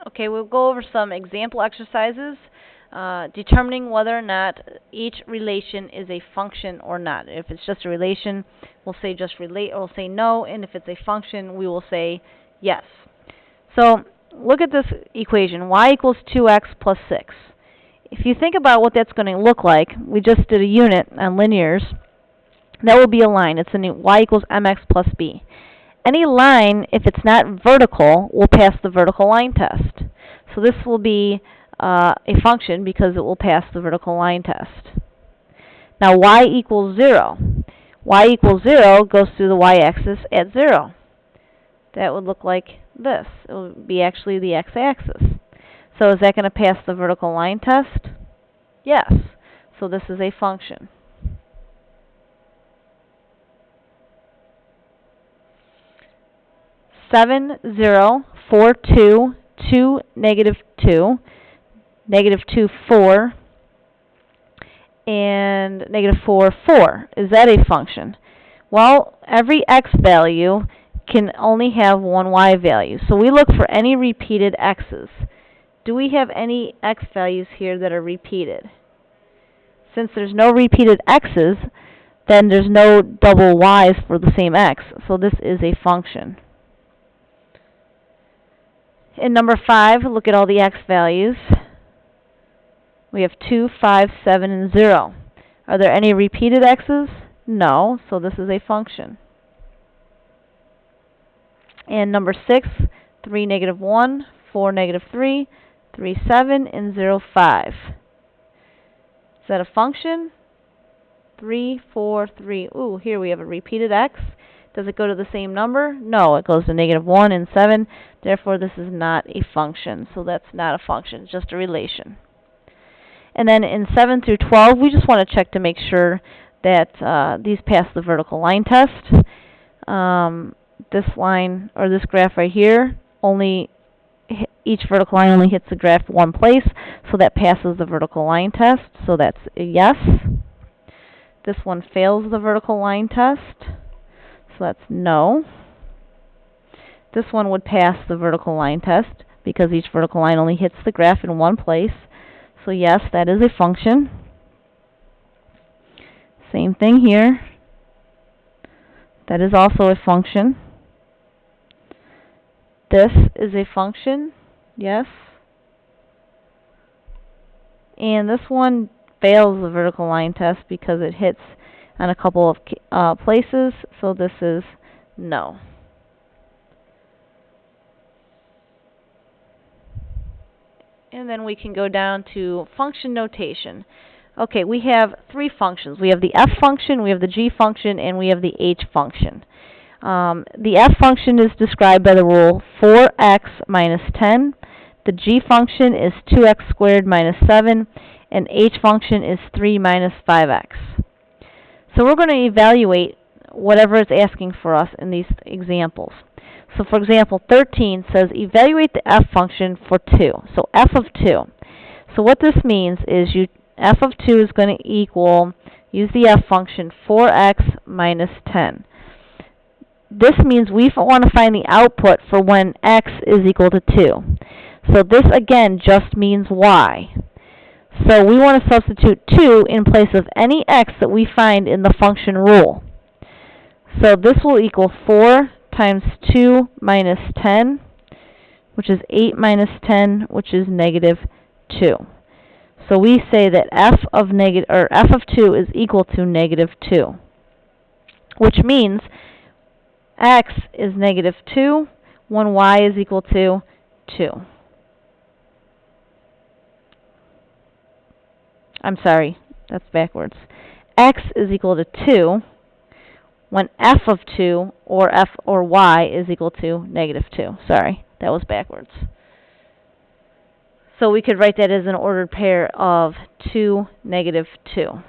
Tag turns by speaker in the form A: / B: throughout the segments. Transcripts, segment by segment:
A: Okay, we'll go over some example exercises determining whether or not each relation is a function or not. If it's just a relation, we'll say just relate, or we'll say no, and if it's a function, we will say yes. So look at this equation, y equals 2x plus 6. If you think about what that's going to look like, we just did a unit on linears. That will be a line. It's a new y equals mx plus b. Any line, if it's not vertical, will pass the vertical line test. So this will be a function because it will pass the vertical line test. Now y equals 0. Y equals 0 goes through the y-axis at 0. That would look like this. It would be actually the x-axis. So is that going to pass the vertical line test? Yes. So this is a function. Seven, 0, 4, 2, 2, negative 2, negative 2, 4, and negative 4, 4. Is that a function? Well, every x value can only have one y value. So we look for any repeated x's. Do we have any x values here that are repeated? Since there's no repeated x's, then there's no double y's for the same x. So this is a function. In number 5, look at all the x values. We have 2, 5, 7, and 0. Are there any repeated x's? No, so this is a function. And number 6, 3, negative 1, 4, negative 3, 3, 7, and 0, 5. Is that a function? 3, 4, 3. Ooh, here we have a repeated x. Does it go to the same number? No, it goes to negative 1 and 7. Therefore, this is not a function. So that's not a function, it's just a relation. And then in 7 through 12, we just want to check to make sure that these pass the vertical line test. This line, or this graph right here, each vertical line only hits the graph one place, so that passes the vertical line test. So that's a yes. This one fails the vertical line test. So that's no. This one would pass the vertical line test because each vertical line only hits the graph in one place. So yes, that is a function. Same thing here. That is also a function. This is a function. Yes. And this one fails the vertical line test because it hits on a couple of places, so this is no. And then we can go down to function notation. Okay, we have three functions. We have the f function, we have the g function, and we have the h function. The f function is described by the rule 4x minus 10. The g function is 2x squared minus 7, and h function is 3 minus 5x. So we're going to evaluate whatever it's asking for us in these examples. So for example, 13 says evaluate the f function for 2. So f of 2. So what this means is f of 2 is going to equal, use the f function, 4x minus 10. This means we want to find the output for when x is equal to 2. So this again just means y. So we want to substitute 2 in place of any x that we find in the function rule. So this will equal 4 times 2 minus 10, which is 8 minus 10, which is negative 2. So we say that f of 2 is equal to negative 2, which means x is negative 2 when y is equal to 2. I'm sorry, that's backwards. X is equal to 2 when f of 2 or y is equal to negative 2. Sorry, that was backwards. So we could write that as an ordered pair of 2, negative 2.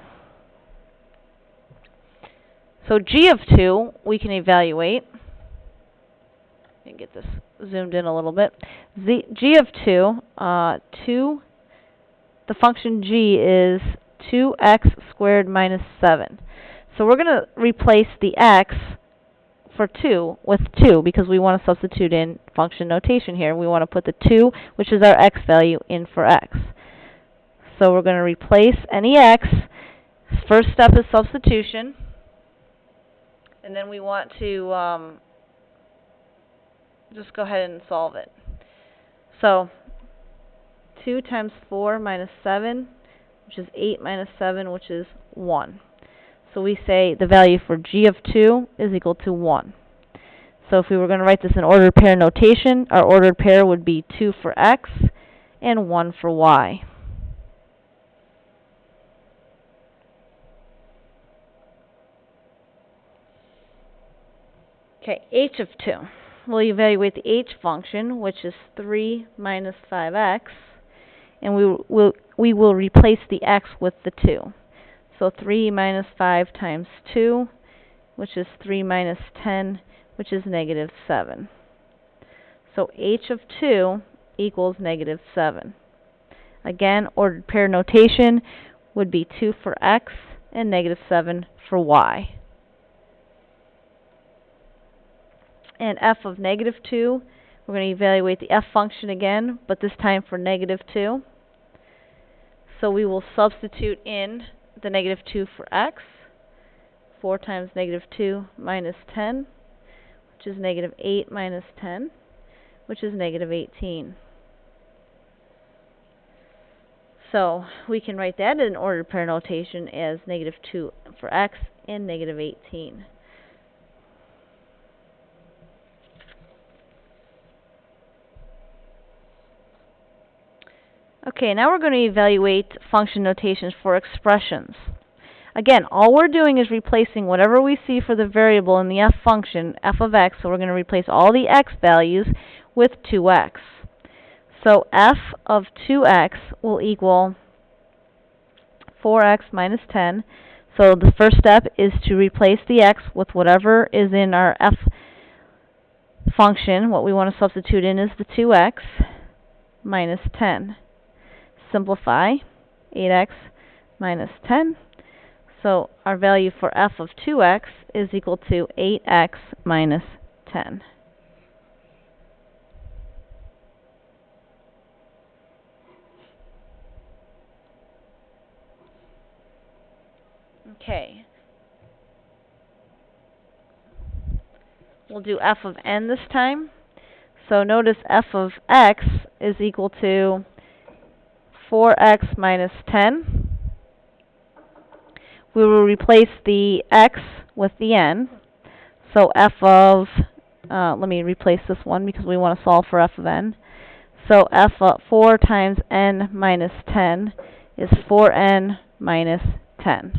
A: So g of 2 we can evaluate. Let me get this zoomed in a little bit. G of 2, the function g is 2x squared minus 7. So we're going to replace the x for 2 with 2 because we want to substitute in function notation here. We want to put the 2, which is our x value, in for x. So we're going to replace any x. First step is substitution. And then we want to just go ahead and solve it. So 2 times 4 minus 7, which is 8 minus 7, which is 1. So we say the value for g of 2 is equal to 1. So if we were going to write this in ordered pair notation, our ordered pair would be 2 for x and 1 for y. Okay, h of 2. We'll evaluate the h function, which is 3 minus 5x, and we will replace the x with the 2. So 3 minus 5 times 2, which is 3 minus 10, which is negative 7. So h of 2 equals negative 7. Again, ordered pair notation would be 2 for x and negative 7 for y. And f of negative 2, we're going to evaluate the f function again, but this time for negative 2. So we will substitute in the negative 2 for x. 4 times negative 2 minus 10, which is negative 8 minus 10, which is negative 18. So we can write that in ordered pair notation as negative 2 for x and negative 18. Okay, now we're going to evaluate function notations for expressions. Again, all we're doing is replacing whatever we see for the variable in the f function, f of x, so we're going to replace all the x values with 2x. So f of 2x will equal 4x minus 10. So the first step is to replace the x with whatever is in our f function. What we want to substitute in is the 2x minus 10. Simplify, 8x minus 10. So our value for f of 2x is equal to 8x minus 10. Okay. We'll do f of n this time. So notice f of x is equal to 4x minus 10. We will replace the x with the n. So f of, let me replace this one because we want to solve for f of n. So f of 4 times n minus 10 is 4n minus 10.